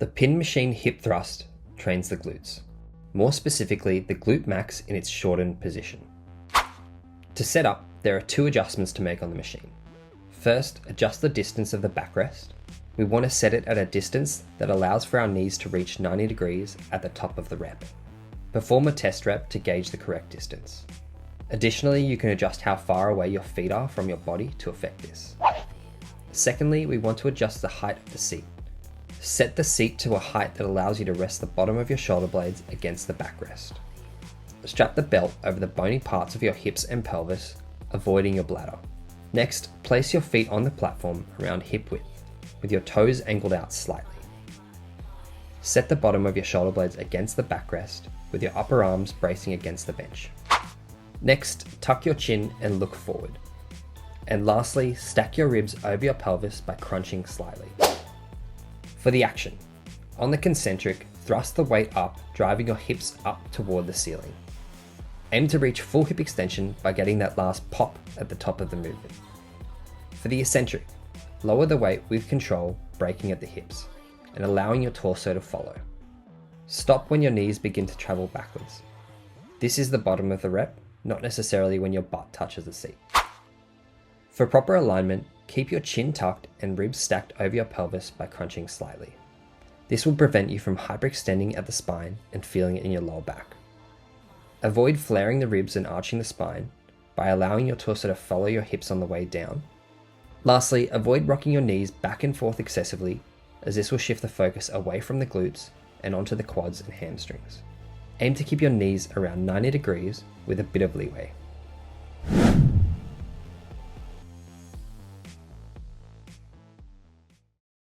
The pin machine hip thrust trains the glutes, more specifically the glute max in its shortened position. To set up, there are two adjustments to make on the machine. First, adjust the distance of the backrest. We want to set it at a distance that allows for our knees to reach 90 degrees at the top of the rep. Perform a test rep to gauge the correct distance. Additionally, you can adjust how far away your feet are from your body to affect this. Secondly, we want to adjust the height of the seat. Set the seat to a height that allows you to rest the bottom of your shoulder blades against the backrest. Strap the belt over the bony parts of your hips and pelvis, avoiding your bladder. Next, place your feet on the platform around hip width, with your toes angled out slightly. Set the bottom of your shoulder blades against the backrest, with your upper arms bracing against the bench. Next, tuck your chin and look forward. And lastly, stack your ribs over your pelvis by crunching slightly. For the action, on the concentric, thrust the weight up, driving your hips up toward the ceiling. Aim to reach full hip extension by getting that last pop at the top of the movement. For the eccentric, lower the weight with control, braking at the hips, and allowing your torso to follow. Stop when your knees begin to travel backwards. This is the bottom of the rep, not necessarily when your butt touches the seat. For proper alignment, keep your chin tucked and ribs stacked over your pelvis by crunching slightly. This will prevent you from hyperextending at the spine and feeling it in your lower back. Avoid flaring the ribs and arching the spine by allowing your torso to follow your hips on the way down. Lastly, avoid rocking your knees back and forth excessively, as this will shift the focus away from the glutes and onto the quads and hamstrings. Aim to keep your knees around 90 degrees with a bit of leeway.